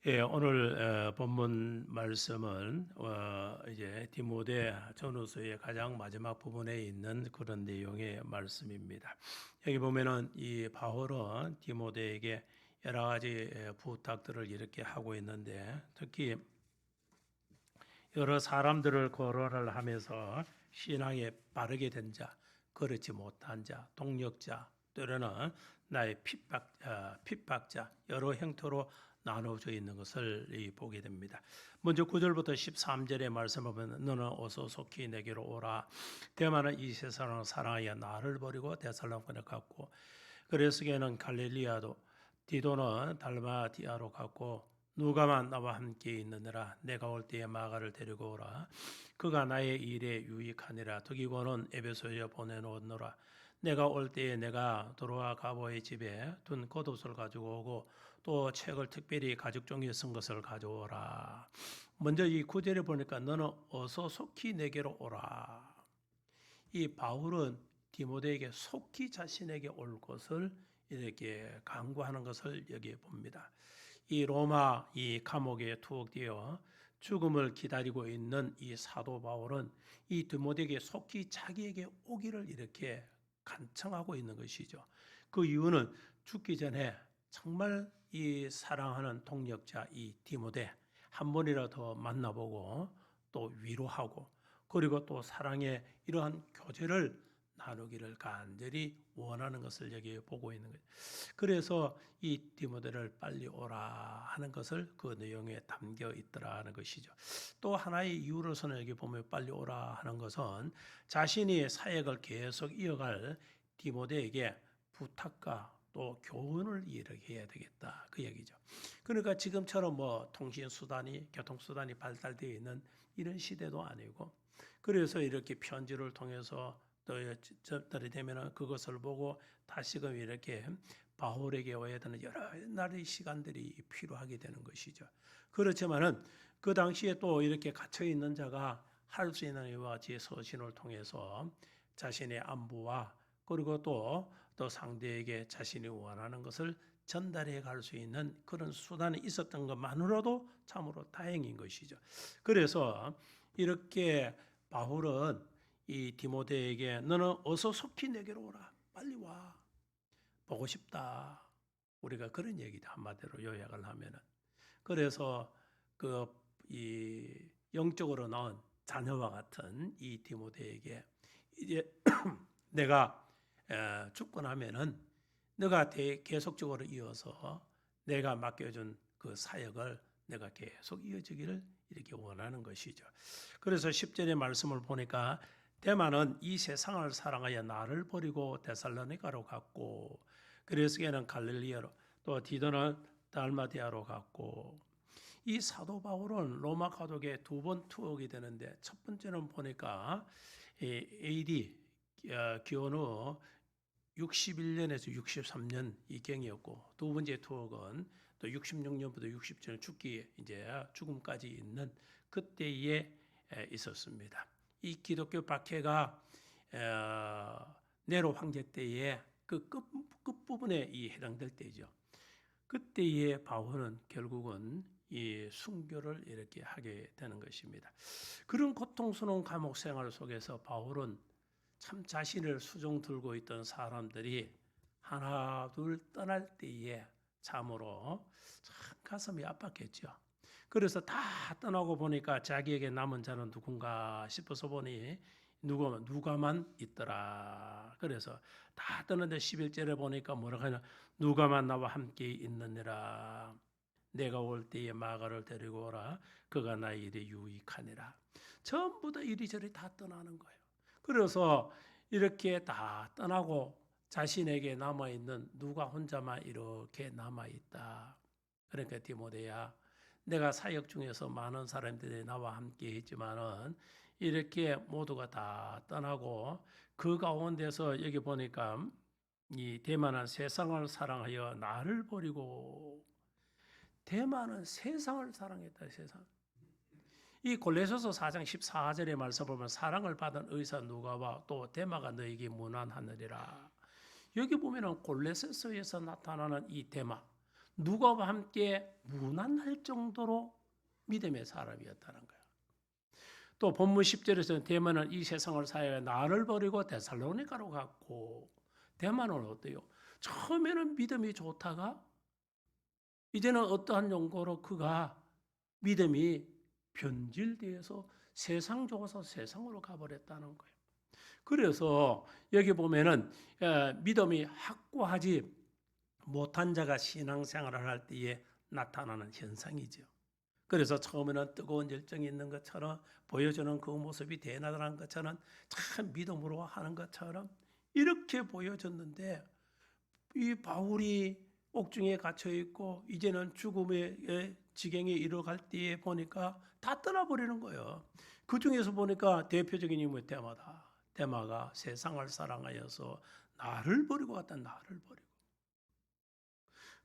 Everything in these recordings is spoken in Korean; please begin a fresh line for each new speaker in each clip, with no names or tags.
예, 오늘 본문 말씀은 이제 디모데 전후서의 가장 마지막 부분에 있는 그런 내용의 말씀입니다. 여기 보면은 이 바울은 디모데에게 여러 가지 부탁들을 이렇게 하고 있는데, 특히 여러 사람들을 거론을 하면서 신앙에 바르게 된 자, 그렇지 못한 자, 동력자, 때로는 나의 핍박자, 여러 형태로 나누어져 있는 것을 보게 됩니다. 먼저 9절부터 13절의 말씀을 보면 너는 어서 속히 내게로 오라. 대만은 이 세상을 사랑하여 나를 버리고 데살로니가로 갔고, 그레스게는 갈릴리아도, 디도는 달마디아로 갔고, 누가만 나와 함께 있느니라. 내가 올 때에 마가를 데리고 오라. 그가 나의 일에 유익하니라. 득이고는 에베소에 보내놓노라. 내가 올 때에 내가 도로아 가보의 집에 둔 겉옷을 가지고 오고, 또 책을 특별히 가죽 종이에 쓴 것을 가져오라. 먼저 이 구절에 보니까 너는 어서 속히 내게로 오라. 이 바울은 디모데에게 속히 자신에게 올 것을 이렇게 강구하는 것을 여기에 봅니다. 이 로마 이 감옥에 투옥되어 죽음을 기다리고 있는 이 사도 바울은 이 디모데에게 속히 자기에게 오기를 이렇게 간청하고 있는 것이죠. 그 이유는 죽기 전에 정말 이 사랑하는 동력자 이 디모데 한 번이라도 더 만나보고 또 위로하고, 그리고 또 사랑의 이러한 교제를 나누기를 간절히 원하는 것을 여기 보고 있는 거예요. 그래서 이 디모데를 빨리 오라 하는 것을 그 내용에 담겨 있더라는 것이죠. 또 하나의 이유로서는 여기 보면 빨리 오라 하는 것은 자신이 사역을 계속 이어갈 디모데에게 부탁과 또 교훈을 이렇게 해야 되겠다 그 얘기죠. 그러니까 지금처럼 뭐 통신 수단이 교통 수단이 발달되어 있는 이런 시대도 아니고, 그래서 이렇게 편지를 통해서 또 접달이 되면은 그것을 보고 다시금 이렇게 바울에게 와야 되는 여러 날의 시간들이 필요하게 되는 것이죠. 그렇지만은 그 당시에 또 이렇게 갇혀 있는 자가 할 수 있는 이와 같이 서신을 통해서 자신의 안부와, 그리고 또 상대에게 자신이 원하는 것을 전달해 갈 수 있는 그런 수단이 있었던 것만으로도 참으로 다행인 것이죠. 그래서 이렇게 바울은 이 디모데에게 너는 어서 속히 내게로 오라. 빨리 와. 보고 싶다. 우리가 그런 얘기다. 한마디로 요약을 하면은. 그래서 그 이 영적으로 낳은 자녀와 같은 이 디모데에게 이제 내가 죽고 나면은 내가 계속적으로 이어서 내가 맡겨준 그 사역을 내가 계속 이어지기를 이렇게 원하는 것이죠. 그래서 10절의 말씀을 보니까 대만은 이 세상을 사랑하여 나를 버리고 데살로니가로 갔고, 그레스게는 갈릴리아로, 또 디도는 달마디아로 갔고, 이 사도 바울은 로마 가독에 두 번 투옥이 되는데, 첫 번째는 보니까 AD 기원후 61년에서 63년 이경이었고, 두 번째 투옥은 또 66년부터 67년 죽기 이제 죽음까지 있는 그때에 있었습니다. 이 기독교 박해가 네로 황제 때에 그 끝부분에 해당될 때죠. 그때에 바울은 결국은 이 순교를 이렇게 하게 되는 것입니다. 그런 고통스러운 감옥 생활 속에서 바울은 참 자신을 수종 들고 있던 사람들이 하나 둘 떠날 때에 참으로 참 가슴이 아팠겠죠. 그래서 다 떠나고 보니까 자기에게 남은 자는 누군가 싶어서 보니 누가만 있더라. 그래서 다 떠는데 11절에 보니까 뭐라고 하냐, 누가만 나와 함께 있느니라. 내가 올 때에 마가를 데리고 오라. 그가 나의 일에 유익하니라. 전부 다 이리저리 다 떠나는 거예요. 그래서 이렇게 다 떠나고 자신에게 남아있는 누가 혼자만 이렇게 남아있다. 그러니까 디모데야, 내가 사역 중에서 많은 사람들이 나와 함께 있지만은 이렇게 모두가 다 떠나고 그 가운데서 여기 보니까 이 대만은 세상을 사랑하여 나를 버리고, 대만은 세상을 사랑했다. 세상. 이 골로새서 4장 14절의 말씀 보면 사랑을 받은 의사 누가와 또 데마가 너에게 문안하느니라. 여기 보면은 골로새서에서 나타나는 이 데마, 누구와 함께 무난할 정도로 믿음의 사람이었다는 거예요. 또 본문 10절에서는 데마는 이 세상을 사하여 나를 버리고 데살로니가로 갔고, 데마는 어때요? 처음에는 믿음이 좋다가 이제는 어떠한 용도로 그가 믿음이 변질되어서 세상 좋아서 세상으로 가버렸다는 거예요. 그래서 여기 보면은 믿음이 확고하지 못한 자가 신앙생활을 할 때에 나타나는 현상이죠. 그래서 처음에는 뜨거운 열정이 있는 것처럼 보여주는 그 모습이 대단한 것처럼 참 믿음으로 하는 것처럼 이렇게 보여졌는데, 이 바울이 옥중에 갇혀 있고 이제는 죽음의 지경에 이르갈 때에 보니까 다 떠나버리는 거예요. 그 중에서 보니까 대표적인 인물이 데마다. 데마가 세상을 사랑하여서 나를 버리고 갔다. 나를 버리고.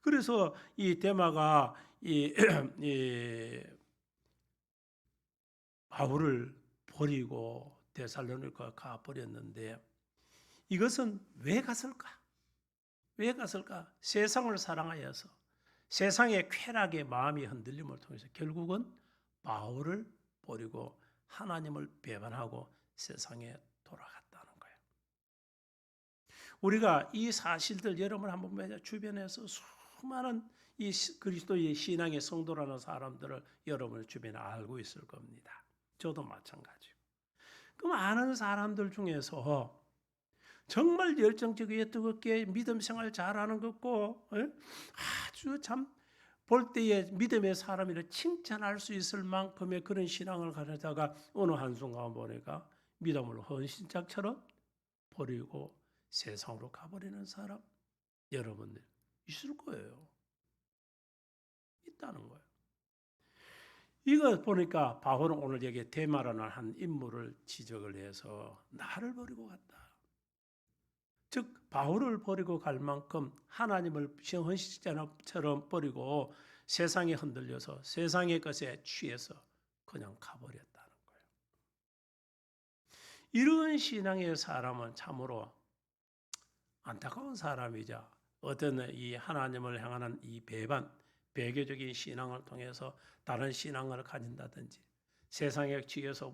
그래서 이 데마가 이 바울을 버리고 데살로니가 가 버렸는데, 이것은 왜 갔을까? 왜 갔을까? 세상을 사랑하여서 세상의 쾌락에 마음이 흔들림을 통해서 결국은 바울을 버리고 하나님을 배반하고 세상에 돌아갔다는 거예요. 우리가 이 사실들 여러분 한번 보면 주변에서 수많은 이 그리스도의 신앙의 성도라는 사람들을 여러분 주변에 알고 있을 겁니다. 저도 마찬가지고. 그 많은 사람들 중에서 정말 열정적이게 뜨겁게 믿음 생활 잘하는 것고 아주 참 볼 때에 믿음의 사람이라 칭찬할 수 있을 만큼의 그런 신앙을 가지다가 어느 한순간 보니까 믿음을 헌신짝처럼 버리고 세상으로 가버리는 사람 여러분들 있을 거예요. 있다는 거예요. 이거 보니까 바울은 오늘 여기 데마라는 한 인물을 지적을 해서 나를 버리고 갔다. 즉 바울을 버리고 갈 만큼 하나님을 헌신자처럼 버리고 세상에 흔들려서 세상의 것에 취해서 그냥 가버렸다는 거예요. 이런 신앙의 사람은 참으로 안타까운 사람이자 어떤 이 하나님을 향하는 이 배교적인 신앙을 통해서 다른 신앙을 가진다든지 세상에 취해서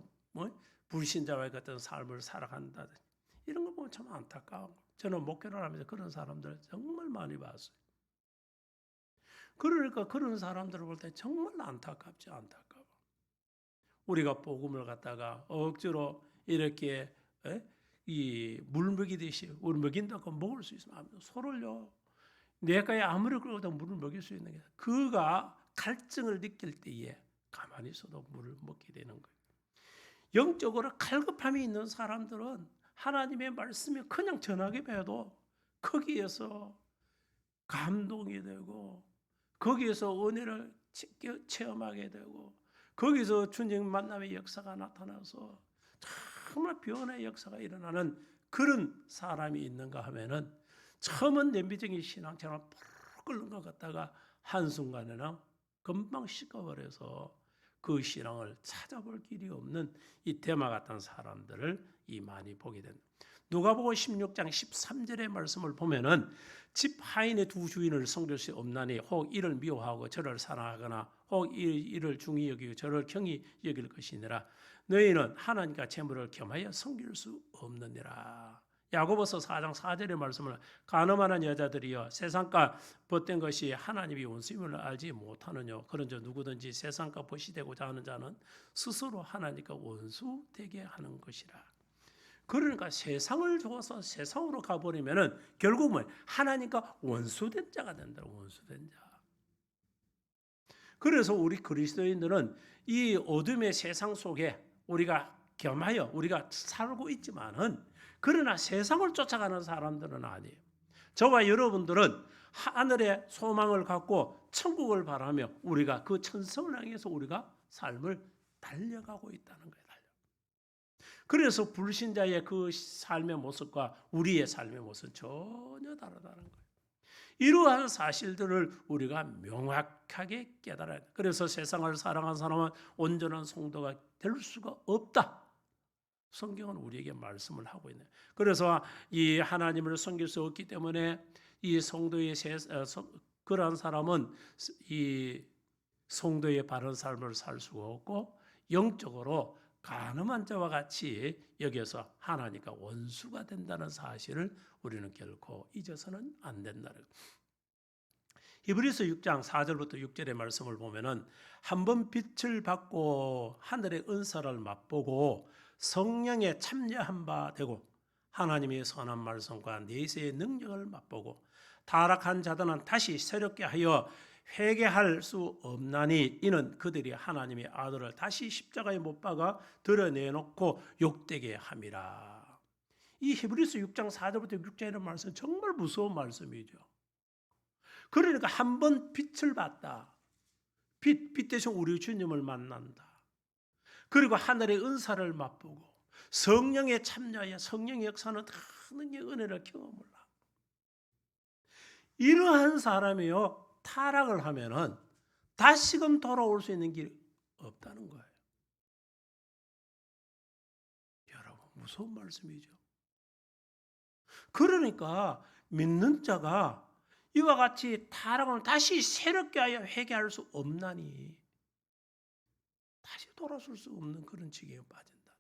불신자와의 같은 삶을 살아간다든지 이런 거 보면 참 안타까워. 저는 목회를 하면서 그런 사람들을 정말 많이 봤어요. 그러니까 그런 사람들을 볼 때 정말 안타깝지. 안타까워. 우리가 복음을 갖다가 억지로 이렇게 이 물 먹이듯이 우리 먹인다고 먹을 수 있으면 소를요. 내가에 아무리 그러고도 물을 먹일 수 있는 게 그가 갈증을 느낄 때에 가만히 있어도 물을 먹게 되는 거예요. 영적으로 갈급함이 있는 사람들은 하나님의 말씀이 그냥 전하게 해도 거기에서 감동이 되고 거기에서 은혜를 체험하게 되고 거기서 주님 만남의 역사가 나타나서 정말 변화의 역사가 일어나는 그런 사람이 있는가 하면은 처음은 냄비적인 신앙처럼 푸르 끓는 것 같다가 한순간에는 금방 식어버려서 그 신앙을 찾아볼 길이 없는 이 데마 같은 사람들을 많이 보게 된다. 누가복음 16장 13절의 말씀을 보면은 집 하인의 두 주인을 섬길 수 없나니 혹 이를 미워하고 저를 사랑하거나 혹 이를 중히 여기고 저를 경히 여길 것이니라. 너희는 하나님과 재물을 겸하여 섬길 수 없느니라. 야고보서 4장 4절의 말씀을 간음하는 여자들이여 세상과 벗된 것이 하나님이 원수임을 알지 못하느뇨. 그런즉 누구든지 세상과 벗이 되고자 하는 자는 스스로 하나님과 원수 되게 하는 것이라. 그러니까 세상을 좋아서 세상으로 가버리면은 결국은 하나님과 원수된 자가 된다. 원수된 자. 그래서 우리 그리스도인들은 이 어둠의 세상 속에 우리가 겸하여 우리가 살고 있지만은 그러나 세상을 쫓아가는 사람들은 아니에요. 저와 여러분들은 하늘의 소망을 갖고 천국을 바라며 우리가 그 천성을 향해서 우리가 삶을 달려가고 있다는 거예요. 그래서 불신자의 그 삶의 모습과 우리의 삶의 모습은 전혀 다르다는 거예요. 이러한 사실들을 우리가 명확하게 깨달아야 돼. 그래서 세상을 사랑하는 사람은 온전한 성도가 될 수가 없다. 성경은 우리에게 말씀을 하고 있네요. 그래서 이 하나님을 섬길 수 없기 때문에 이 성도의 그러한 사람은 이 성도의 바른 삶을 살 수가 없고 영적으로 간음한 자와 같이 여기서 하나님과 원수가 된다는 사실을 우리는 결코 잊어서는 안 된다는 거예요. 히브리서 6장 4절부터 6절의 말씀을 보면은 한번 빛을 받고 하늘의 은사를 맛보고 성령에 참여한 바 되고 하나님의 선한 말씀과 내세의 능력을 맛보고 타락한 자들은 다시 새롭게 하여 회개할 수 없나니 이는 그들이 하나님의 아들을 다시 십자가에 못 박아 드러내놓고 욕되게 함이라. 이 히브리서 6장 4절부터 6절의 말씀 정말 무서운 말씀이죠. 그러니까 한 번 빛을 봤다. 빛 대신 우리 주님을 만난다. 그리고 하늘의 은사를 맛보고 성령에 참여하여 성령의 역사는 하나님의 은혜를 경험을 하고 이러한 사람이요 타락을 하면은 다시금 돌아올 수 있는 길이 없다는 거예요. 여러분 무서운 말씀이죠. 그러니까 믿는 자가 이와 같이 타락을 다시 새롭게 하여 회개할 수 없나니 다시 돌아설 수 없는 그런 지경에 빠진다.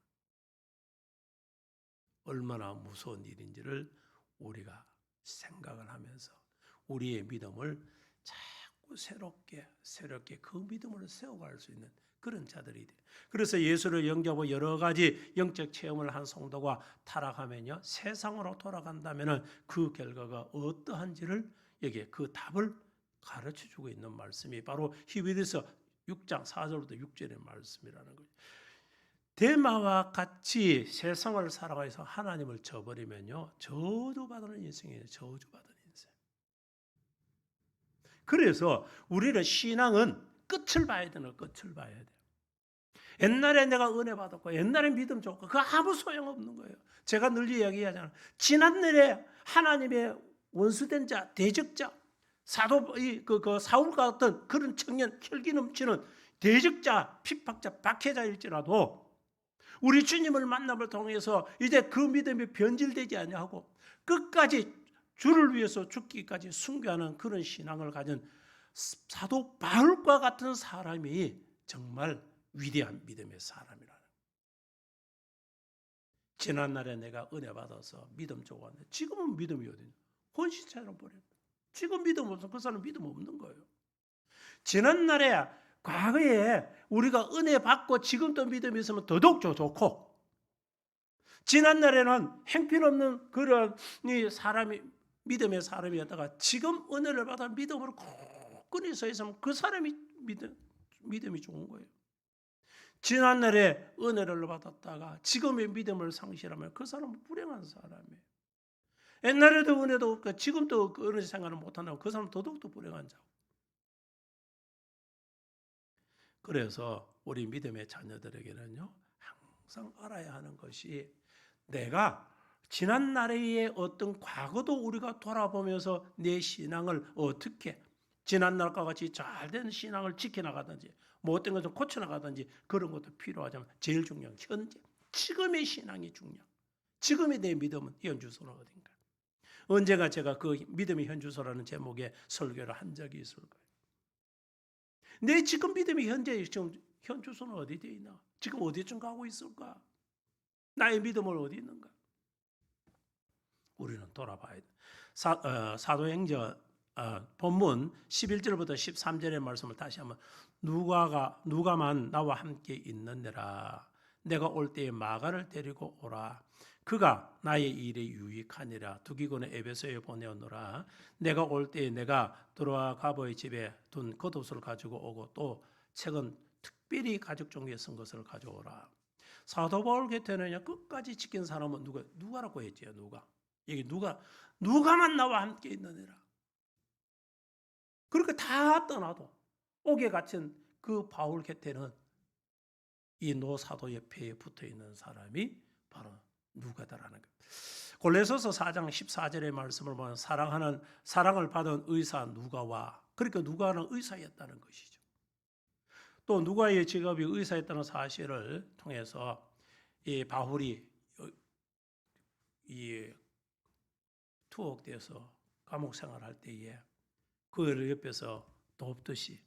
얼마나 무서운 일인지를 우리가 생각을 하면서 우리의 믿음을 자꾸 새롭게 그 믿음을 세워갈 수 있는 그런 자들이 돼요. 그래서 예수를 영접하고 여러 가지 영적 체험을 한 성도가 타락하면요 세상으로 돌아간다면은 그 결과가 어떠한지를 여기에 그 답을 가르쳐주고 있는 말씀이 바로 히브리서 6장 4절부터 6절의 말씀이라는 거죠. 데마와 같이 세상을 살아가서 하나님을 저버리면요 저주받는 인생이에요. 저주받는 인생. 그래서 우리는 신앙은 끝을 봐야 되는 끝을 봐야 돼요. 옛날에 내가 은혜 받았고 옛날에 믿음 좋고 그거 아무 소용없는 거예요. 제가 늘 이야기하잖아요. 지난날에 하나님의 원수된 자, 대적자, 사울과 같은 그런 청년 혈기 넘치는 대적자, 핍박자, 박해자일지라도 우리 주님을 만남을 통해서 이제 그 믿음이 변질되지 아니하고 끝까지 주를 위해서 죽기까지 순교하는 그런 신앙을 가진 사도 바울과 같은 사람이 정말 위대한 믿음의 사람이라는. 지난날에 내가 은혜 받아서 믿음 좋았는데 지금은 믿음이 어디냐? 혼신처럼 버렸다. 지금 믿음 없어 그 사람 믿음 없는 거예요. 지난날에 과거에 우리가 은혜 받고 지금도 믿음이 있으면 더더욱 좋고 지난날에는 행편없는 그런 사람이 믿음의 사람이었다가 지금 은혜를 받아 믿음으로 굳건히 서 있으면 그 사람이 믿음이 좋은 거예요. 지난날에 은혜를 받았다가 지금의 믿음을 상실하면 그 사람은 불행한 사람이에요. 옛날에도 은혜도 없고 지금도 은혜 생활을 못한다고 그 사람은 더더욱 불행한 자고. 그래서 우리 믿음의 자녀들에게는요 항상 알아야 하는 것이 내가 지난날의 어떤 과거도 우리가 돌아보면서 내 신앙을 어떻게 지난날과 같이 잘된 신앙을 지켜나가든지 뭐 어떤 것을 고쳐나가든지 그런 것도 필요하지만 제일 중요한 현재 지금의 신앙이 중요해요. 지금의 내 믿음은 현주소는 어딘가. 언제가 제가 그 믿음의 현주소라는 제목의 설교를 한 적이 있을 거예요. 내 지금 믿음이 현재 지금 현주소는 어디 돼 있나? 지금 어디쯤 가고 있을까? 나의 믿음은 어디 있는가? 우리는 돌아봐야 돼. 사도행전 본문 11절부터 13절의 말씀을 다시 한번 누가만 나와 함께 있느니라. 내가 올 때에 마가를 데리고 오라. 그가 나의 일에 유익하니라. 두기고는 에베소에 보내오노라. 내가 올 때에 내가 드로아 가보의 집에 둔 겉옷을 가지고 오고 또 책은 특별히 가죽 종이에 쓴 것을 가져오라. 사도 바울 곁에는 끝까지 지킨 사람은 누가라고 했지요. 누가. 여기 누가만 나와 함께 있느니라. 그렇게 다 떠나도 옥에 갇힌 그 바울 곁에는 이 노사도 옆에 붙어 있는 사람이 바로 누가다라는 것. 골로새서 4장 14절의 말씀을 보면 사랑을 받은 의사 누가와 그러니까 누가는 의사였다는 것이죠. 또 누가의 직업이 의사였다는 사실을 통해서 이 바울이 이 투옥돼서 감옥 생활할 때에 그를 옆에서 돕듯이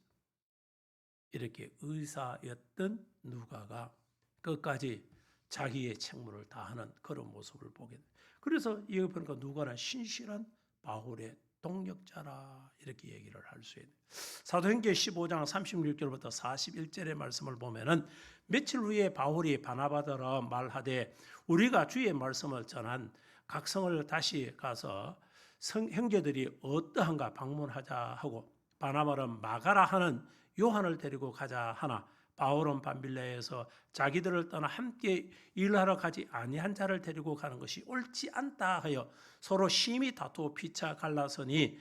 이렇게 의사였던 누가가 끝까지 자기의 책무를 다하는 그런 모습을 보게 돼. 그래서 이거 보니까 누가는 신실한 바울의 동력자라 이렇게 얘기를 할 수 있는. 사도행전 15장 36절부터 41절의 말씀을 보면은 며칠 후에 바울이 바나바더러 말하되 우리가 주의 말씀을 전한 각성을 다시 가서 형제들이 어떠한가 방문하자 하고 바나바는 마가라 하는 요한을 데리고 가자 하나 바울은 밤빌레에서 자기들을 떠나 함께 일하러 가지 아니한 자를 데리고 가는 것이 옳지 않다 하여 서로 심히 다투어 피차 갈라서니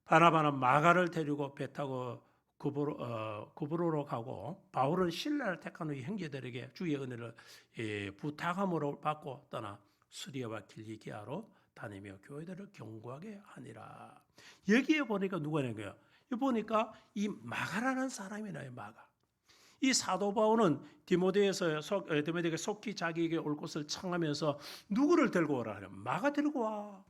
바나바는 마가를 데리고 배 타고 구브로로 가고 바울은 신라를 택한 후 형제들에게 주의 은혜를 부탁함으로 받고 떠나 수리아와 길리기아로 다니며 교회들을 경고하게 하니라. 여기에 보니까 누가 있는 거예요? 보니까 이 마가라는 사람이 나요. 마가. 이 사도 바울은 디모데에게 속히 자기에게 올 것을 청하면서 누구를 데리고 오라 하냐? 마가 데리고 와.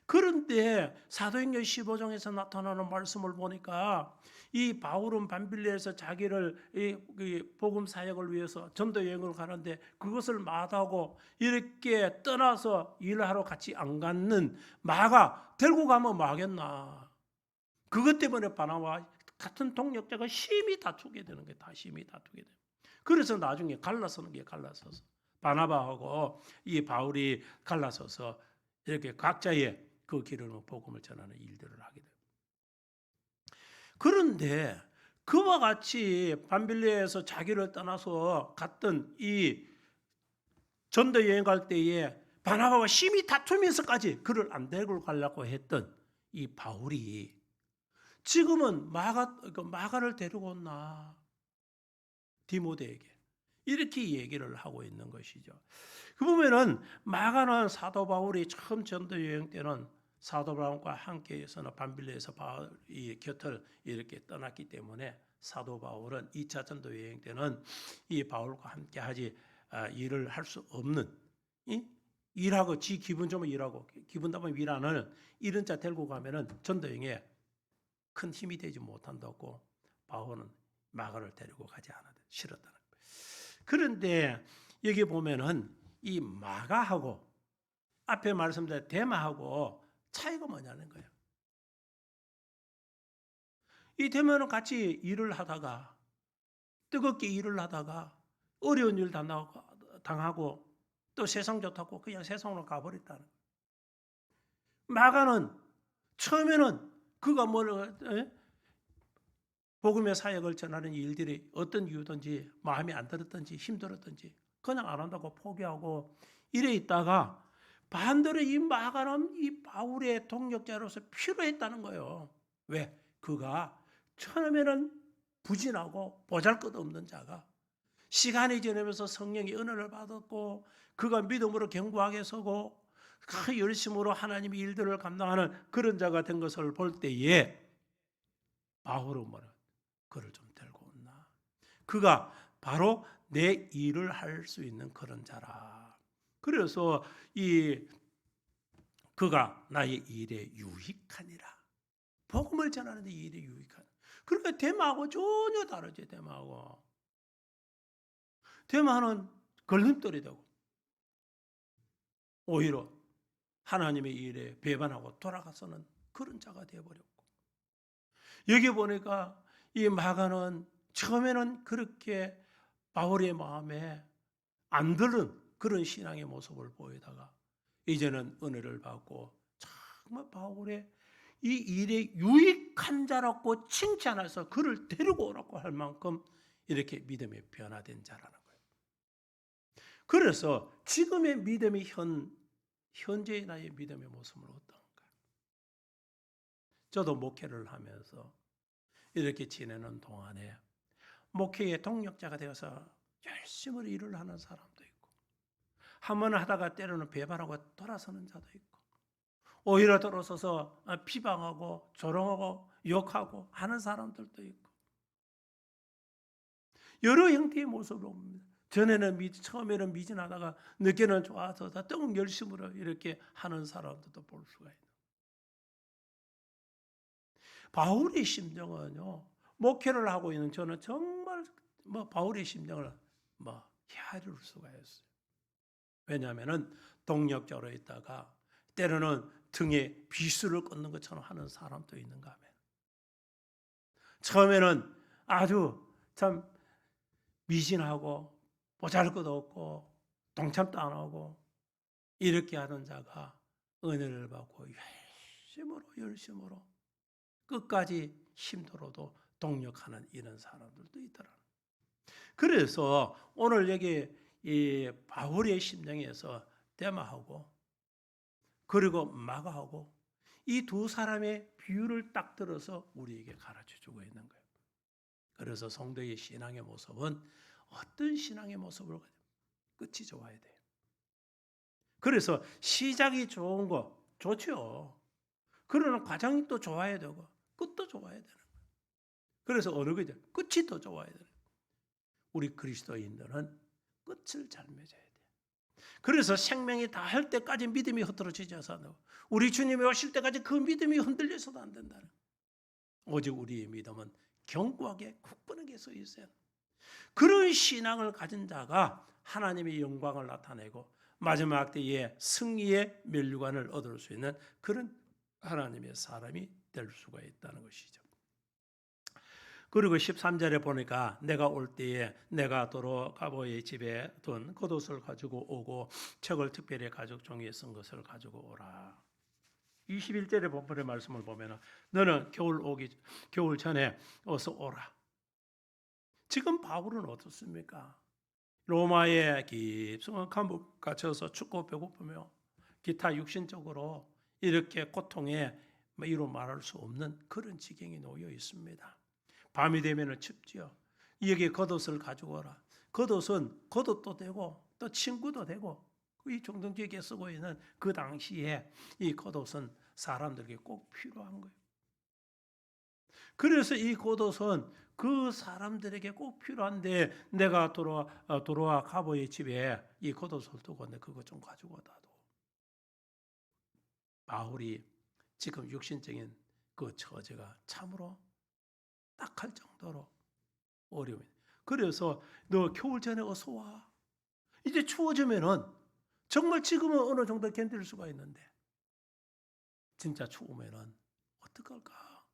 그런데 사도행전 15장에서 나타나는 말씀을 보니까 이 바울은 밤빌레에서 자기를 복음 사역을 위해서 전도 여행을 가는데 그것을 마다하고 이렇게 떠나서 일하러 같이 안 갔는 마가 데리고 가면 뭐하겠나? 그것 때문에 바나바와 같은 동력자가 심히 다투게 되는 게 다 심히 다투게 돼요. 그래서 나중에 갈라서는 게 갈라서서 바나바하고 이 바울이 갈라서서 이렇게 각자의 그 길을 복음을 전하는 일들을 하게 돼요. 그런데 그와 같이 밤빌레에서 자기를 떠나서 갔던 이 전도 여행 갈 때에 바나바와 심히 다투면서까지 그를 안 데리고 가려고 했던 이 바울이 지금은 마가를 데리고 온나 디모데에게 이렇게 얘기를 하고 있는 것이죠. 그 보면은 마가는 사도 바울이 처음 전도 여행 때는 사도 바울과 함께해서는 밤빌레에서 바울이 곁을 이렇게 떠났기 때문에 사도 바울은 2차 전도 여행 때는 이 바울과 함께하지 일을 할 수 없는 일하고 지 기분 좋으면 일하고 기분 나쁘면 일하는 이런 자 데리고 가면은 전도 여행에 큰 힘이 되지 못한다고 바울은 마가를 데리고 가지 않았다. 싫었다는 거예요. 그런데 여기 보면은 이 마가하고 앞에 말씀드린 데마하고 차이가 뭐냐는 거예요. 이 데마는 같이 일을 하다가 뜨겁게 일을 하다가 어려운 일 당하고 또 세상 좋다고 그냥 세상으로 가버렸다는 거예요. 마가는 처음에는 그가 복음의 사역을 전하는 일들이 어떤 이유든지 마음에 안 들었든지 힘들었든지 그냥 안 한다고 포기하고 이래 있다가 반대로 이 마가는 이 바울의 동력자로서 필요했다는 거예요. 왜? 그가 처음에는 부진하고 보잘것없는 자가 시간이 지나면서 성령의 은혜를 받았고 그가 믿음으로 견고하게 서고 그 열심으로 하나님의 일들을 감당하는 그런 자가 된 것을 볼 때에 바울은 그를 좀 데리고 온나. 그가 바로 내 일을 할 수 있는 그런 자라. 그래서 그가 나의 일에 유익하니라. 복음을 전하는 데 일에 유익한. 그러니까 데마하고 전혀 다르지. 데마는 걸림돌이 되고 오히려 하나님의 일에 배반하고 돌아가서는 그런 자가 되어버렸고 여기 보니까 이 마가는 처음에는 그렇게 바울의 마음에 안 들은 그런 신앙의 모습을 보이다가 이제는 은혜를 받고 정말 바울의 이 일에 유익한 자라고 칭찬해서 그를 데리고 오라고 할 만큼 이렇게 믿음이 변화된 자라는 거예요. 그래서 지금의 믿음이 현재의 나의 믿음의 모습은 어떤가? 저도 목회를 하면서 이렇게 지내는 동안에 목회의 동력자가 되어서 열심히 일을 하는 사람도 있고 한번 하다가 때로는 배반하고 돌아서는 자도 있고 오히려 돌아서서 비방하고 조롱하고 욕하고 하는 사람들도 있고 여러 형태의 모습을 봅니다. 전에는 처음에는 미진하다가 늦게는 좋아서 다 뜨거운 열심으로 이렇게 하는 사람들도 볼 수가 있는. 바울의 심정은요. 목회를 하고 있는 저는 정말 바울의 심정을 헤아릴 수가 있어요. 왜냐하면은 동력자로 있다가 때로는 등에 비수를 꽂는 것처럼 하는 사람도 있는가 하면 처음에는 아주 참 미진하고 보잘것없고 동참도 안 하고 이렇게 하는 자가 은혜를 받고 열심으로 끝까지 힘들어도 동력하는 이런 사람들도 있더라. 그래서 오늘 여기 이 바울의 심정에서 데마하고 그리고 마가하고 이 두 사람의 비유를 딱 들어서 우리에게 가르쳐 주고 있는 거예요. 그래서 성도의 신앙의 모습은 어떤 신앙의 모습을 끝이 좋아야 돼요. 그래서 시작이 좋은 거 좋죠. 그러나 과정이 또 좋아야 되고 끝도 좋아야 되는 거예요. 그래서 어느 거죠? 끝이 더 좋아야 돼요. 우리 그리스도인들은 끝을 잘 맺어야 돼요. 그래서 생명이 다 할 때까지 믿음이 흐트러지지 않아도 우리 주님이 오실 때까지 그 믿음이 흔들려서도 안 된다는 거예요. 오직 우리의 믿음은 견고하게 굳건하게 서 있어요. 그런 신앙을 가진 자가 하나님의 영광을 나타내고 마지막 때에 승리의 면류관을 얻을 수 있는 그런 하나님의 사람이 될 수가 있다는 것이죠. 그리고 13절에 보니까 내가 올 때에 내가 도로 가보의 집에 둔 겉옷을 가지고 오고 책을 특별히 가죽 종이에 쓴 것을 가지고 오라. 21절의 본문의 말씀을 보면 너는 겨울 전에 어서 오라. 지금 바울은 어떻습니까? 로마의 깊은 감옥 갇혀서 춥고 배고프며 기타 육신적으로 이렇게 고통에 이루 말할 수 없는 그런 지경에 놓여 있습니다. 밤이 되면 춥지요. 여기 겉옷을 가지고 오라. 겉옷은 겉옷도 되고 또 친구도 되고 이 종동지에 쓰고 있는 그 당시에 이 겉옷은 사람들에게 꼭 필요한 거예요. 그래서 이 겉옷은 그 사람들에게 꼭 필요한데 내가 도로와 가보의 집에 이 겉옷을 두고 내 그거 좀 가지고 와도 바울이 지금 육신적인 그 처지가 참으로 딱할 정도로 어려워요. 그래서 너 겨울 전에 어서 와. 이제 추워지면은 정말 지금은 어느 정도 견딜 수가 있는데 진짜 추우면은 어떡할까?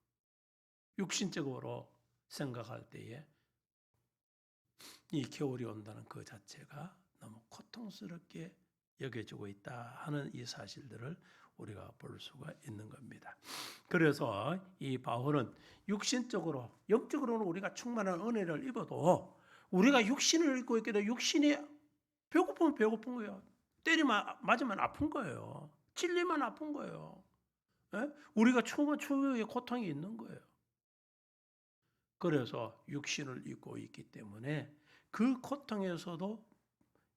육신적으로 생각할 때에 이 겨울이 온다는 그 자체가 너무 고통스럽게 여겨지고 있다 하는 이 사실들을 우리가 볼 수가 있는 겁니다. 그래서 이 바울은 육신적으로, 영적으로는 우리가 충만한 은혜를 입어도 우리가 육신을 입고 있게 되면 육신이 배고프면 배고픈 거예요. 때리면 맞으면 아픈 거예요. 찔리면 아픈 거예요. 예? 우리가 추우면 추위에 고통이 있는 거예요. 그래서 육신을 입고 있기 때문에 그 고통에서도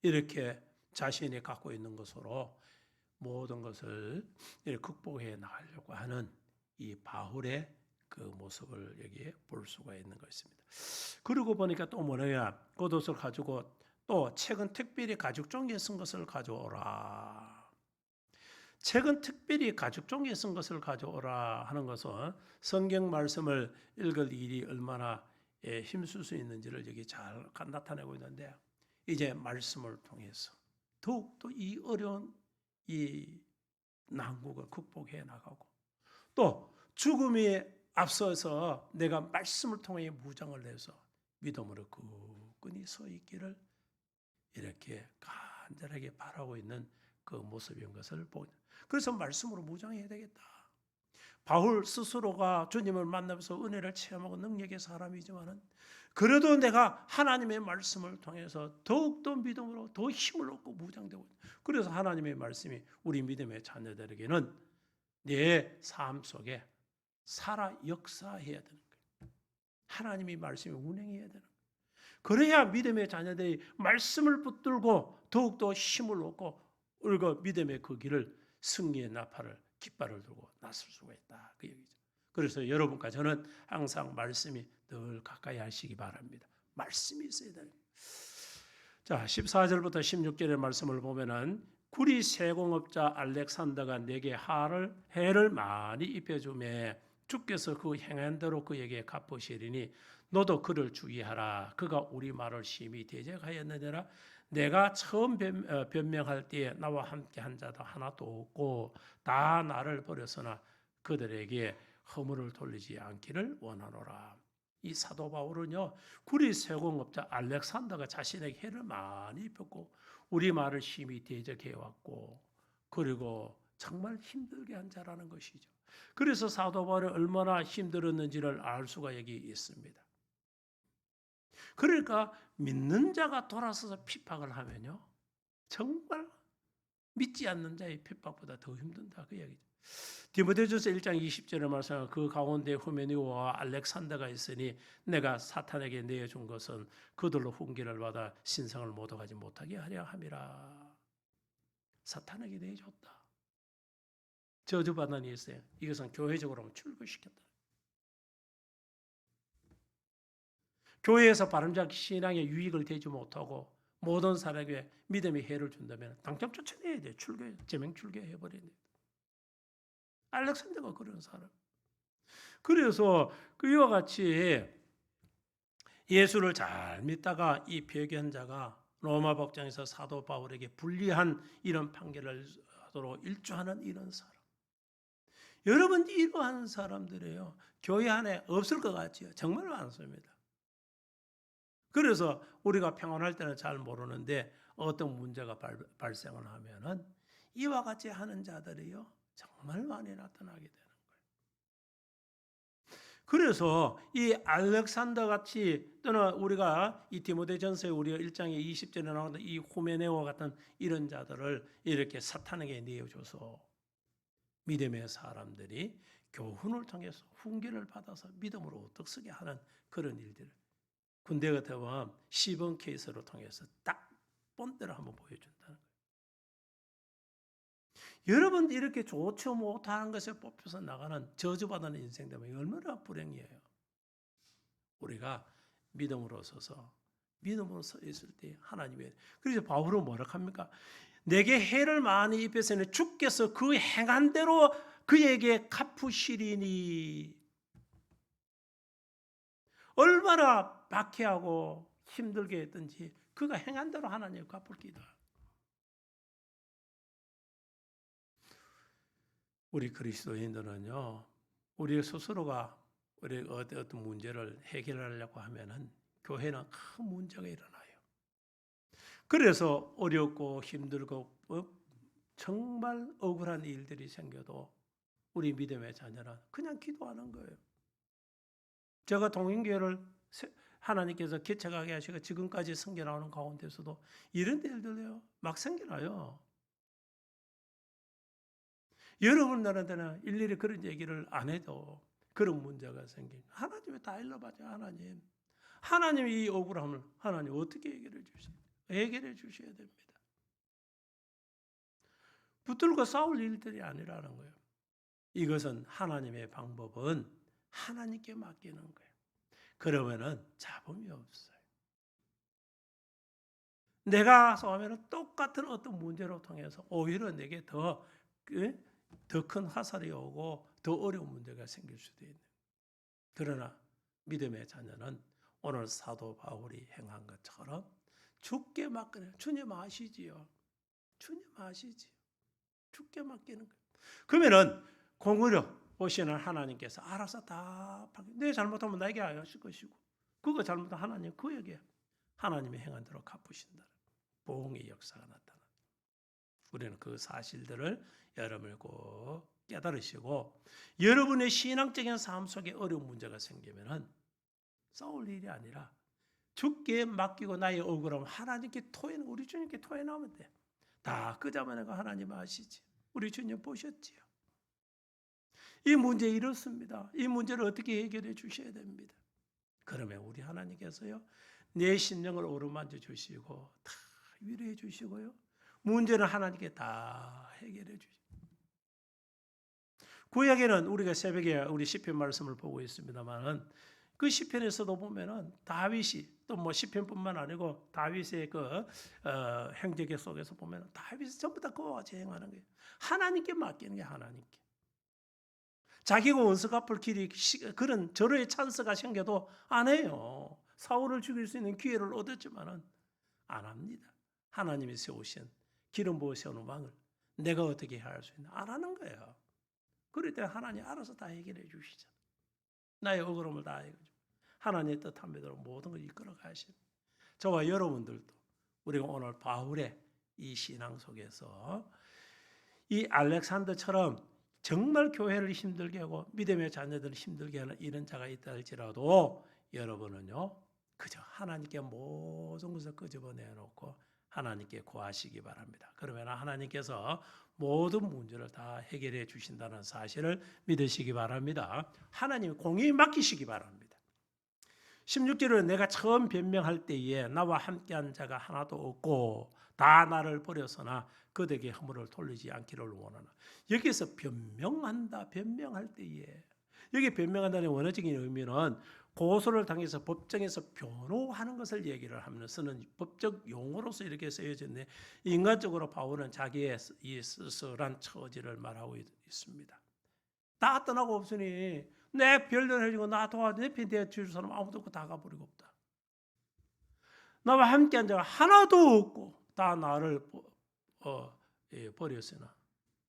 이렇게 자신이 갖고 있는 것으로 모든 것을 극복해 나가려고 하는 이 바울의 그 모습을 여기에 볼 수가 있는 것입니다. 그리고 보니까 또 뭐냐, 겉옷을 가지고 또 책은 특별히 가죽 종이에 쓴 것을 가져오라. 책은 특별히 가죽 종이에 쓴 것을 가져오라 하는 것은 성경 말씀을 읽을 일이 얼마나 힘쓸 수 있는지를 여기 잘 나타내고 있는데 이제 말씀을 통해서 더욱더 이 어려운 이 난국을 극복해 나가고 또 죽음이 앞서서 내가 말씀을 통해 무장을 내서 믿음으로 굳건히 서 있기를 이렇게 간절하게 바라고 있는 그 모습인 것을 보고 그래서 말씀으로 무장해야 되겠다. 바울 스스로가 주님을 만나면서 은혜를 체험하고 능력의 사람이지만은 그래도 내가 하나님의 말씀을 통해서 더욱더 믿음으로 더 힘을 얻고 무장되고 그래서 하나님의 말씀이 우리 믿음의 자녀들에게는 내 삶 속에 살아 역사해야 되는 거예요. 하나님의 말씀이 운행해야 되는 거예요. 그래야 믿음의 자녀들이 말씀을 붙들고 더욱더 힘을 얻고 우리가 믿음의 그 길을 승리의 나팔을 깃발을 들고 나설 수가 있다. 그 얘기죠. 그래서 여러분과 저는 항상 말씀이 늘 가까이 하시기 바랍니다. 말씀이 있어야 됩니다. 자, 14절부터 16절의 말씀을 보면은 구리 세공업자 알렉산더가 내게 해를 많이 입혀주매 주께서 그 행한 대로 그에게 갚으시리니 너도 그를 주의하라. 그가 우리 말을 심히 대적하였느니라. 내가 처음 변명할 때에 나와 함께 한 자도 하나도 없고 다 나를 버렸으나 그들에게 허물을 돌리지 않기를 원하노라. 이 사도 바울은요, 구리 세공업자 알렉산더가 자신에게 해를 많이 입혔고 우리 말을 심히 대적해 왔고 그리고 정말 힘들게 한 자라는 것이죠. 그래서 사도 바울이 얼마나 힘들었는지를 알 수가 여기 있습니다. 그러니까 믿는 자가 돌아서서 핍박을 하면요, 정말 믿지 않는 자의 핍박보다 더 힘든다 그 얘기죠. 디모데전서 1장 20절에 말씀 그 가운데 후메니오와 알렉산더가 있으니 내가 사탄에게 내어준 것은 그들로 훈계를 받아 신성을 모독하지 못하게 하려 함이라. 사탄에게 내줬다. 저주받는 일이 있어요. 이것은 교회적으로 출구시켰다. 교회에서 바른자 신앙에 유익을 되지 못하고 모든 사람에게 믿음의 해를 준다면 당장 쫓아내야 돼요. 출교해, 제명 출교해버려야 돼요. 알렉산더가 그런 사람. 그래서 그와 같이 예수를 잘 믿다가 이 배견자가 로마 법정에서 사도 바울에게 불리한 이런 판결을 하도록 일조하는 이런 사람. 여러분 이러한 사람들이에요. 교회 안에 없을 것 같지요. 정말 많습니다. 그래서 우리가 평안할 때는 잘 모르는데 어떤 문제가 발생을 하면은 이와 같이 하는 자들이요 정말 많이 나타나게 되는 거예요. 그래서 이 알렉산더 같이 또는 우리가 이 디모데전서에 우리가 1장에 20절에 나오는 이 후메네오 같은 이런 자들을 이렇게 사탄에게 내어줘서 믿음의 사람들이 교훈을 통해서 훈계를 받아서 믿음으로 어떻게 하는 그런 일들을 군대 같으면 시범 케이스로 통해서 딱 본대로 한번 보여준다는 거예요. 여러분 이렇게 좋지 못하는 것에 뽑혀서 나가는 저주받는 인생 때문에 얼마나 불행이에요. 우리가 믿음으로 서서 믿음으로 서 있을 때 하나님의 그래서 바울은 뭐라 합니까? 내게 해를 많이 입혔으니 주께서 그 행한 대로 그에게 갚으시리니 얼마나 박해하고 힘들게 했든지 그가 행한 대로 하나님 갚을 기다. 우리 그리스도인들은요, 우리 스스로가 우리 어떤 문제를 해결하려고 하면은 교회는 큰 문제가 일어나요. 그래서 어렵고 힘들고 정말 억울한 일들이 생겨도 우리 믿음의 자녀는 그냥 기도하는 거예요. 제가 동인교회를 하나님께서 개척하게 하시고 지금까지 생겨 나오는 가운데서도 이런 일들요 막 생겨나요. 여러분들한테는 일일이 그런 얘기를 안 해도 그런 문제가 생긴 하나님이 다 일러봐줘. 하나님이 이 억울함을 하나님 어떻게 해결해 주셔야 됩니다. 붙들고 싸울 일들이 아니라는 거예요. 이것은 하나님의 방법은 하나님께 맡기는 거예요. 그러면은 잡음이 없어요. 내가 싸우면 똑같은 어떤 문제로 통해서 오히려 내게 더 큰 화살이 오고 더 어려운 문제가 생길 수도 있는. 그러나 믿음의 자녀는 오늘 사도 바울이 행한 것처럼 주께 맡기는 주님 아시지요. 주님 아시지요. 주께 맡기는 거예요. 그러면은 공의로 보시는 하나님께서 알아서 다 내 잘못하면 나에게 하실 것이고 그거 잘못하면 하나님 그에게 하나님의 행한 대로 갚으신다. 보응의 역사가 나타나. 우리는 그 사실들을 여러분을 꼭 깨달으시고 여러분의 신앙적인 삶 속에 어려운 문제가 생기면은 싸울 일이 아니라 주께 맡기고 나의 억울함 하나님께 우리 주님께 토해나오면 돼. 다 그 자만해가 하나님 아시지. 우리 주님 보셨지요. 이 문제 이렇습니다. 이 문제를 어떻게 해결해 주셔야 됩니다. 그러면 우리 하나님께서요 내 심령을 오르만져 주시고 다 위로해 주시고요. 문제는 하나님께 다 해결해 주시고. 구약에는 우리가 새벽에 우리 시편 말씀을 보고 있습니다만은 그 시편에서도 보면은 다윗이 또 뭐 시편뿐만 아니고 다윗의 그 행적의 속에서 보면은 다윗이 전부 다 그와 같이 행하는 거예요. 하나님께 맡기는 게 하나님께. 자기가 원수 갚을 길이 그런 절호의 찬스가 생겨도 안 해요. 사울을 죽일 수 있는 기회를 얻었지만은 안 합니다. 하나님이 세우신 기름 부어 세우는 왕을 내가 어떻게 할 수 있나 안 하는 거예요. 그럴 때 하나님 알아서 다 해결해 주시잖아요. 나의 억울함을 다 해결해 주고 하나님의 뜻한 대로 모든 걸 이끌어 가시는 저와 여러분들도 우리가 오늘 바울의 이 신앙 속에서 이 알렉산더처럼 정말 교회를 힘들게 하고 믿음의 자녀들을 힘들게 하는 이런 자가 있다 할지라도 여러분은요 그저 하나님께 모든 것을 끄집어내놓고 하나님께 구하시기 바랍니다. 그러면 하나님께서 모든 문제를 다 해결해 주신다는 사실을 믿으시기 바랍니다. 하나님 공의에 맡기시기 바랍니다. 16절은 내가 처음 변명할 때에 나와 함께한 자가 하나도 없고 다 나를 버렸으나 그들에게 허물을 돌리지 않기를 원하나. 여기서 변명할 때에 여기 변명한다는 원어적인 의미는 고소를 당해서 법정에서 변호하는 것을 얘기를 하면 쓰는 법적 용어로서 이렇게 쓰여졌네. 인간적으로 바울은 자기의 이 쓸쓸한 처지를 말하고 있습니다. 다 떠나고 없으니 내 변론해주고 나 도와줘 내 편 대해줄 사람 아무도 없고 다 가버리고 없다. 나와 함께한 자가 하나도 없고 다 나를 버렸으나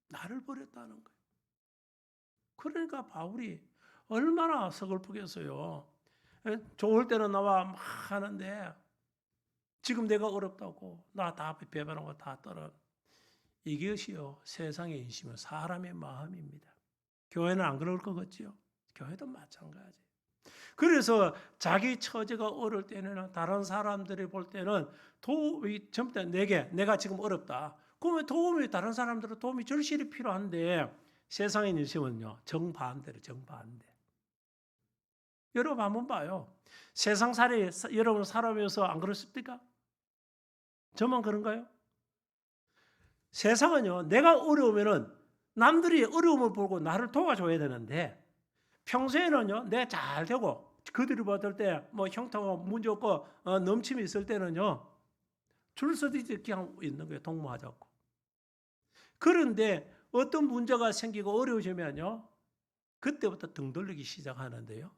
나를 버렸다는 거예요. 그러니까 바울이 얼마나 서글프겠어요. 좋을 때는 나와 막 하는데 지금 내가 어렵다고 나 다 배반하고 다 떨어. 이것이요 세상의 인심은 사람의 마음입니다. 교회는 안 그럴 것 같지요? 교회도 마찬가지. 그래서 자기 처지가 어려울 때는 다른 사람들이 볼 때는 도움이 전부 다 내가 지금 어렵다. 그러면 도움이 다른 사람들은 도움이 절실히 필요한데 세상의 인심은요 정반대로 정반대. 여러분 한번 봐요. 세상 살이 여러분 살아면서 안 그렇습니까? 저만 그런가요? 세상은요 내가 어려우면은 남들이 어려움을 보고 나를 도와줘야 되는데 평소에는요 내 잘 되고 그들이 받을 때 뭐 형통하고 문제 없고 넘침이 있을 때는요 줄 서듯이 그냥 있는 거예요. 동무하자고. 그런데 어떤 문제가 생기고 어려워지면요 그때부터 등 돌리기 시작하는데요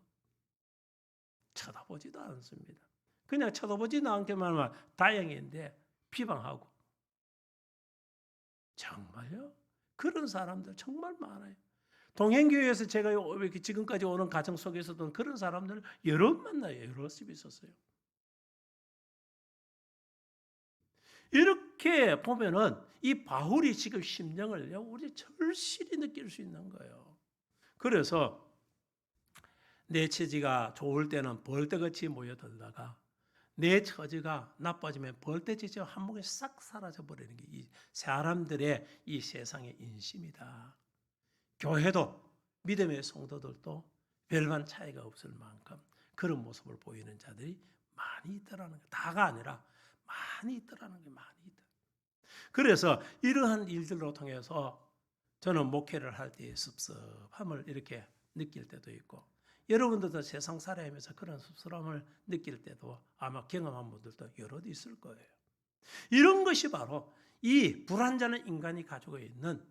쳐다보지도 않습니다. 그냥 쳐다보지도 않게만 다행인데 비방하고. 정말요? 그런 사람들 정말 많아요. 동행교회에서 제가 지금까지 오는 가정 속에서도 그런 사람들 여러 만나요. 여러 집 있었어요. 이렇게 보면은 이 바울이 지금 심령을요 우리 절실히 느낄 수 있는 거예요. 그래서 내 처지가 좋을 때는 벌떼같이 모여들다가 내 처지가 나빠지면 벌떼처럼 한 번에 싹 사라져 버리는 게 이 사람들의 이 세상의 인심이다. 교회도 믿음의 성도들도 별반 차이가 없을 만큼 그런 모습을 보이는 자들이 많이 있더라는 거예요. 다가 아니라 많이 있더라는 게 많이 있다. 그래서 이러한 일들로 통해서 저는 목회를 할 때 섭섭함을 이렇게 느낄 때도 있고 여러분들도 세상 살아가면서 그런 섭섭함을 느낄 때도 아마 경험한 분들도 여럿 있을 거예요. 이런 것이 바로 이 불완전한 인간이 가지고 있는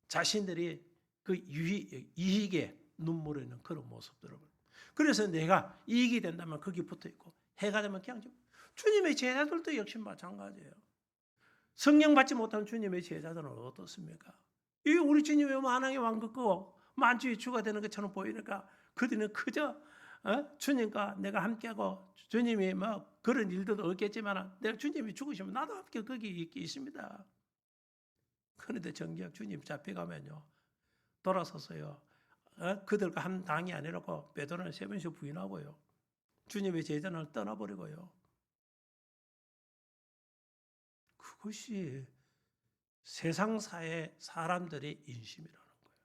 자신들이 그 이익에 눈물을 있는 그런 모습들을. 그래서 내가 이익이 된다면 거기 붙어 있고 해가 되면 그냥 주님의 제자들도 역시 마찬가지예요. 성령 받지 못한 주님의 제자들은 어떻습니까? 이 우리 주님이 만왕의 왕 같고 만주의 주가 되는 것처럼 보이니까 그들은 그저 주님과 내가 함께하고 주님이 뭐 그런 일들도 없겠지만 내가 주님이 죽으시면 나도 함께 거기 있습니다. 그런데 정작 주님 잡혀가면요 돌아서서요 그들과 한 당이 아니라고 베드로는 3번씩 부인하고요 주님의 제자는 떠나버리고요. 그것이 세상사의 사람들의 인심이라는 거예요.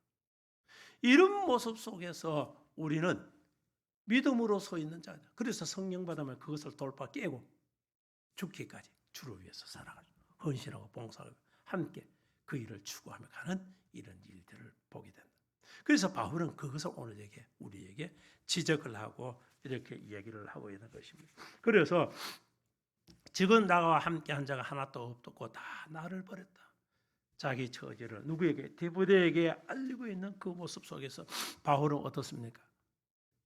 이런 모습 속에서 우리는 믿음으로 서 있는 자들. 그래서 성령 받으면 그것을 돌파 깨고 죽기까지 주를 위해서 살아가지고 헌신하고 봉사하고 함께 그 일을 추구하며 가는 이런 일들을 보게 된다. 그래서 바울은 그것을 오늘 우리에게 지적을 하고 이렇게 얘기를 하고 있는 것입니다. 그래서 지금 나와 함께 한 자가 하나도 없고 다 나를 버렸다. 자기 처지를 누구에게? 디모데에게 알리고 있는 그 모습 속에서 바울은 어떻습니까?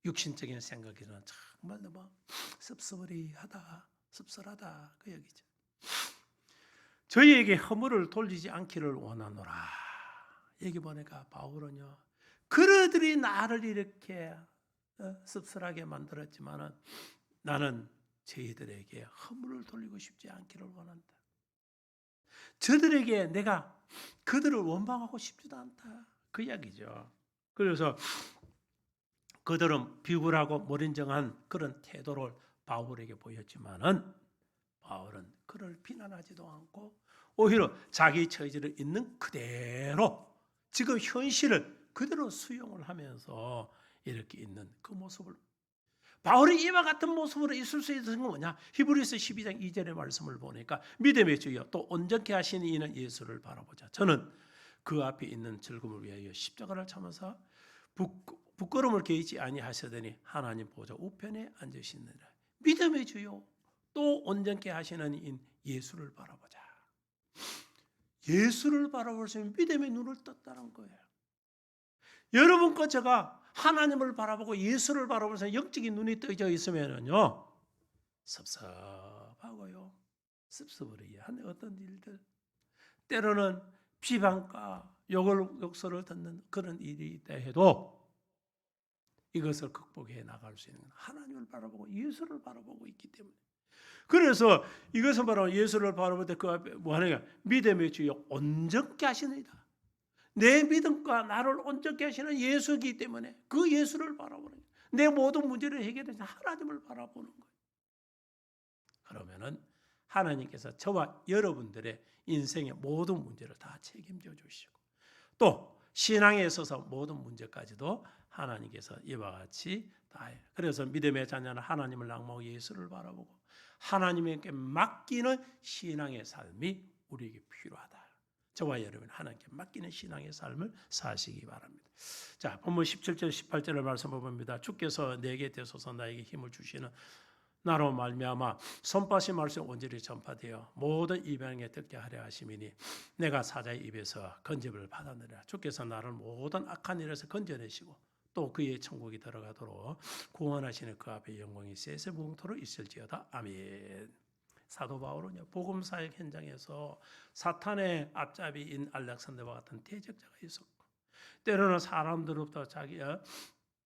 육신적인 생각에는 정말 너무 씁쓸하다 그 얘기죠. 저희에게 허물을 돌리지 않기를 원하노라. 여기 보니까 바울은요, 그들이 나를 이렇게 씁쓸하게 만들었지만은 나는 저희들에게 허물을 돌리고 싶지 않기를 원한다. 저들에게 내가 그들을 원망하고 싶지도 않다. 그 이야기죠. 그래서 그들은 비굴하고 무린정한 그런 태도를 바울에게 보였지만은 바울은 그를 비난하지도 않고 오히려 자기 처지를 있는 그대로 지금 현실을 그대로 수용을 하면서 이렇게 있는 그 모습을 바울이 이와 같은 모습으로 있을 수 있는 건 뭐냐? 히브리서 12장 2절의 말씀을 보니까 믿음의 주여 또 온전케 하시는 이는 예수를 바라보자. 저는 그 앞에 있는 즐거움을 위하여 십자가를 참아서 부끄러움을 개의치 아니하시더니 하나님 보좌 우편에 앉으시느니라. 믿음의 주요 또 온전케 하시는 이인 예수를 바라보자. 예수를 바라볼 수 있는 믿음의 눈을 떴다는 거예요. 여러분과 제가 하나님을 바라보고 예수를 바라보면서 영적인 눈이 떠져 있으면요 섭섭하고요 씁쓸해야 하는 어떤 일들, 때로는 비방과 욕설을 듣는 그런 일이 있다 해도 이것을 극복해 나갈 수 있는 하나님을 바라보고 예수를 바라보고 있기 때문에, 그래서 이것은 바로 예수를 바라볼 때 그 앞에 뭐 하느냐, 믿음의 주여 온전케 하시느니라. 내 믿음과 나를 온전케 하시는 예수이기 때문에 그 예수를 바라보는 거예요. 내 모든 문제를 해결해서 하나님을 바라보는 거예요. 그러면은 하나님께서 저와 여러분들의 인생의 모든 문제를 다 책임져 주시고 또 신앙에 있어서 모든 문제까지도 하나님께서 이와 같이 다 해요. 그래서 믿음의 자녀는 하나님을 낭망하고 예수를 바라보고 하나님께 맡기는 신앙의 삶이 우리에게 필요하다. 저와 여러분 하나님께 맡기는 신앙의 삶을 사시기 바랍니다. 자, 본문 17절 18절의 말씀을 봅니다. 주께서 내게 되소서 나에게 힘을 주시는 나로 말미암아 선포하신 말씀 온전히 전파되어 모든 이방에 듣게 하려 하심이니 내가 사자의 입에서 건집을 받았느니라. 주께서 나를 모든 악한 일에서 건져내시고 또 그의 천국이 들어가도록 구원하시는 그 앞에 영광이 세세무궁토록 있을지어다. 아멘. 사도 바울은요 복음 사역 현장에서 사탄의 앞잡이인 알렉산더와 같은 대적자가 있었고 때로는 사람들로부터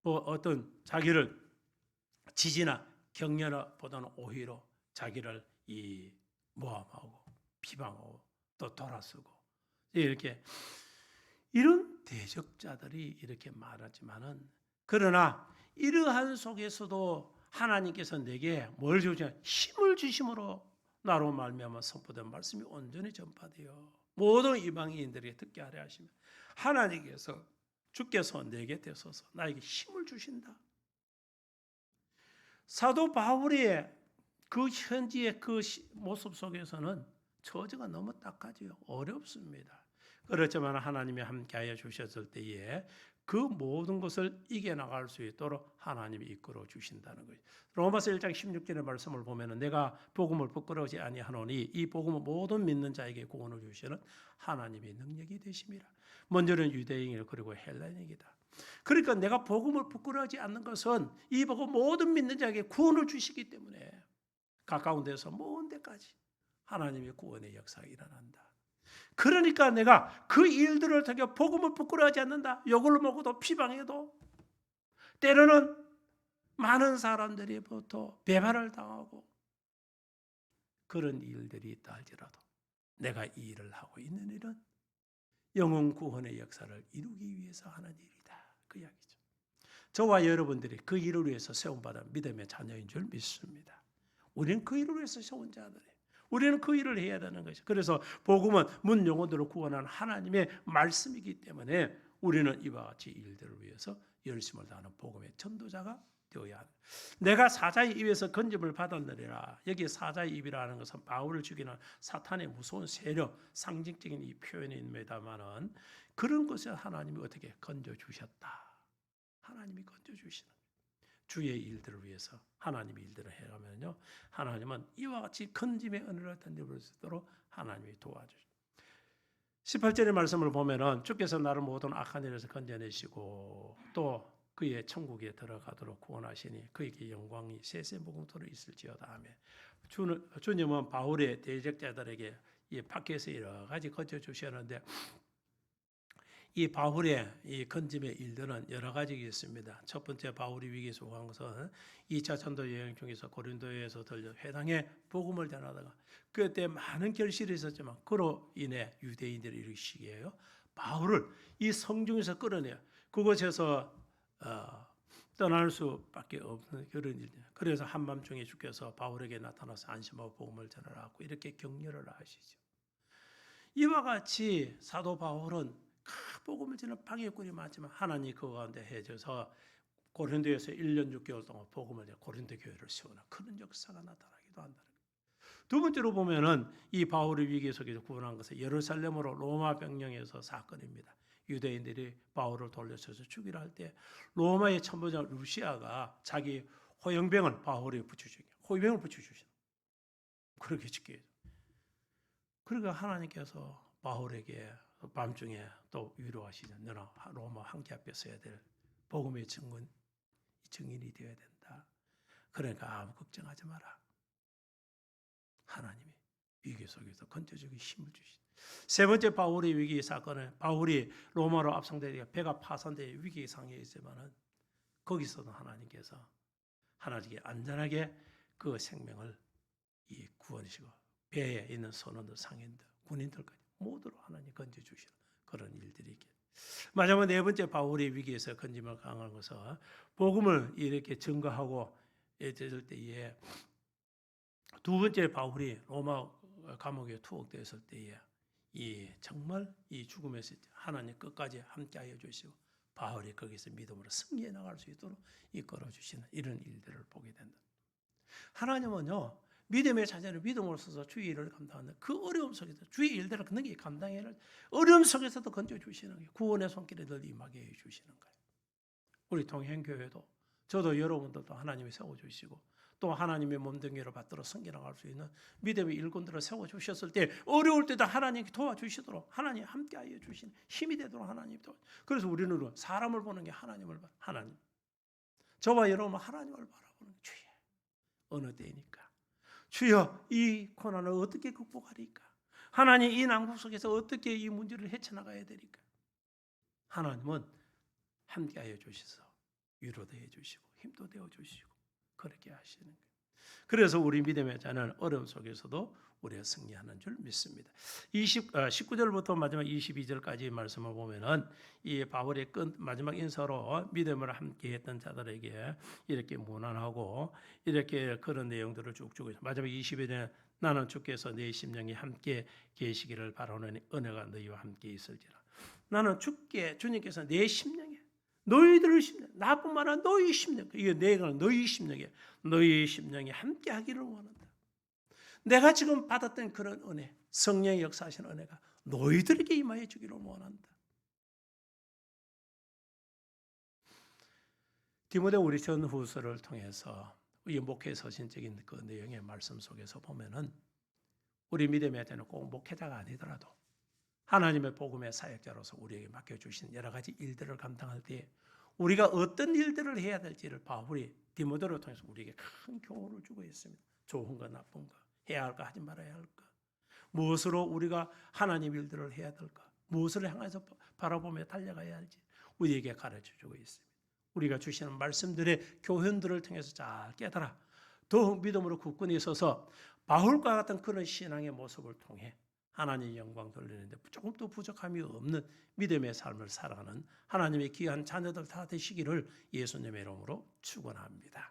어떤 자기를 지지나 격려보다는 오히려 자기를 모함하고 비방하고 또 돌아서고 이렇게 이런 대적자들이 이렇게 말하지만은 그러나 이러한 속에서도 하나님께서 내게 뭘 주시냐, 힘을 주심으로 나로 말미암아 선포된 말씀이 온전히 전파되어 모든 이방인들에게 듣게 하려 하시며 하나님께서 주께서 내게 되소서 나에게 힘을 주신다. 사도 바울의 그 현지의 그 모습 속에서는 처지가 너무 딱하지요. 어렵습니다. 그렇지만 하나님이 함께하여 주셨을 때에 그 모든 것을 이겨나갈 수 있도록 하나님이 이끌어 주신다는 거예요. 로마서 1장 16절의 말씀을 보면 내가 복음을 부끄러워하지 아니하노니 이 복음은 모든 믿는 자에게 구원을 주시는 하나님의 능력이 되심이라. 먼저는 유대인이라 그리고 헬라인이다. 그러니까 내가 복음을 부끄러워하지 않는 것은 이 복음 모든 믿는 자에게 구원을 주시기 때문에 가까운 데서 먼 데까지 하나님의 구원의 역사가 일어난다. 그러니까 내가 그 일들을 통해 복음을 부끄러워하지 않는다. 욕을 먹어도 비방해도 때로는 많은 사람들이부터 배반을 당하고 그런 일들이 있다 할지라도 내가 이 일을 하고 있는 일은 영혼 구원의 역사를 이루기 위해서 하는 일이다. 그 이야기죠. 저와 여러분들이 그 일을 위해서 세움받은 믿음의 자녀인 줄 믿습니다. 우리는 그 일을 위해서 세운 자들이에요. 우리는 그 일을 해야 되는 것이죠. 그래서 복음은 문 영혼들을 구원하는 하나님의 말씀이기 때문에 우리는 이와 같이 일들을 위해서 열심을 다하는 복음의 전도자가 되어야 합니다. 내가 사자의 입에서 건짐을 받았느니라. 여기 사자의 입이라는 것은 바울을 죽이는 사탄의 무서운 세력, 상징적인 이 표현입니다만은 그런 것을 하나님이 어떻게 건져주셨다. 하나님이 건져주시는 주의 일들을 위해서 하나님의 일들을 해가면요 하나님은 이와 같이 건짐의 은혜를 던져볼 수 있도록 하나님이 도와주십니다. 18절의 말씀을 보면은 주께서 나를 모든 악한 일에서 건져내시고 또 그의 천국에 들어가도록 구원하시니 그에게 영광이 세세무궁토록 있을지어다 하며 주님은 바울의 대적자들에게 이 밖에서 여러 가지 건져 주셨는데 이 바울의 이 건짐의 일들은 여러 가지가 있습니다. 첫 번째 바울이 위기에 속한 것은 2차 전도 여행 중에서 고린도에서 들려 회당에 복음을 전하다가 그때 많은 결실이 있었지만 그로 인해 유대인들이 이르시기에요. 바울을 이 성중에서 끌어내요. 그곳에서 떠날 수밖에 없는 그런 일. 그래서 한밤중에 주께서 바울에게 나타나서 안심하고 복음을 전하라고 이렇게 격려를 하시죠. 이와 같이 사도 바울은 복음을 전하는 방해꾼이 많지만 하나님이 그 가운데 해줘서 고린도에서 1년 6개월 동안 복음을 전해 고린도 교회를 세우는 그런 역사가 나타나기도 한다는 거예요. 두 번째로 보면은 이 바울의 위기 속에서 구원한 것은 예루살렘으로 로마 병령에서 사건입니다. 유대인들이 바울을 돌려서서 죽이려 할 때 로마의 천부장 루시아가 자기 호영병을 바울에 붙여주게 호영병을 붙여주시는 그렇게 죽게 해요. 그러니까 하나님께서 바울에게 밤중에 또 위로하시죠. 너는 로마 황제 앞에 서야 될 복음의 증인이 되어야 된다. 그러니까 아무 걱정하지 마라. 하나님이 위기 속에서 건져주기 힘을 주시다. 세 번째 바울의 위기 사건은 바울이 로마로 압송되니까 배가 파산되어 위기 상황에 있지만은 거기서도 하나님께서 하나님께 안전하게 그 생명을 이 구원이시고 배에 있는 선원들, 상인들, 군인들까지 모두로 하나님 건져주시는 그런 일들이 있겠. 마지막 네 번째 바울의 위기에서 건짐을 강한 것은 복음을 이렇게 증거하고 있을 때에 두 번째 바울이 로마 감옥에 투옥되었을 때에 이 정말 이 죽음에서 하나님 끝까지 함께하여 주시고 바울이 거기서 믿음으로 승리해 나갈 수 있도록 이끌어 주시는 이런 일들을 보게 된다. 하나님은요 믿음의 자녀를 믿음으로 써서 주의 일을 감당하는 그 어려움 속에서 주의 일들을 능히 감당해야 할 어려움 속에서도 건져 주시는 거예요. 구원의 손길에 늘 임하게 해 주시는 거예요. 우리 동행교회도 저도 여러분들도 하나님이 세워주시고 또 하나님의 몸뚱이를 받들어 성기나갈 수 있는 믿음의 일꾼들을 세워주셨을 때 어려울 때도 하나님께 도와주시도록 하나님 함께하여 주시는 힘이 되도록 하나님 도와. 그래서 우리는 사람을 보는 게 하나님을 봐. 하나님. 저와 여러분은 하나님을 바라보는 게 주여. 어느 때이니까. 주여 이 고난을 어떻게 극복하리까? 하나님 이 난국 속에서 어떻게 이 문제를 헤쳐나가야 되니까? 하나님은 함께하여 주셔서 위로도 해주시고 힘도 되어주시고 그렇게 하시는 거예요. 그래서 우리 믿음의 자는 어려움 속에서도 우리가 승리하는 줄 믿습니다. 19절부터 마지막 22절까지 말씀을 보면은 이 바울의 마지막 인사로 믿음을 함께 했던 자들에게 이렇게 문안하고 이렇게 그런 내용들을 쭉쭉 마지막 20절에 나는 주께서 내 심령이 함께 계시기를 바라오니 은혜가 너희와 함께 있을지라. 나는 주님께서 내 심령에 너희들의 심령, 나뿐만 아니라 너희 심령, 이게 내가 너희 심령에 너희 심령이 함께 하기를 원한다. 내가 지금 받았던 그런 은혜, 성령의 역사하신 은혜가 너희들에게 임하여 주기를 원한다. 디모데 우리 전후서를 통해서 이 목회 서신적인 그 내용의 말씀 속에서 보면은 우리 믿음의 자는 꼭 목회자가 아니더라도 하나님의 복음의 사역자로서 우리에게 맡겨주신 여러 가지 일들을 감당할 때 우리가 어떤 일들을 해야 될지를 바울이 디모데를 통해서 우리에게 큰 교훈을 주고 있습니다. 좋은 거 나쁜 거 해야 할까 하지 말아야 할까 무엇으로 우리가 하나님 일들을 해야 될까 무엇을 향해서 바라보며 달려가야 할지 우리에게 가르쳐주고 있습니다. 우리가 주시는 말씀들의 교훈들을 통해서 잘 깨달아 더욱 믿음으로 굳건히 서서 바울과 같은 그런 신앙의 모습을 통해 하나님의 영광 돌리는데 조금도 부족함이 없는 믿음의 삶을 살아가는 하나님의 귀한 자녀들 다 되시기를 예수님의 이름으로 축원합니다.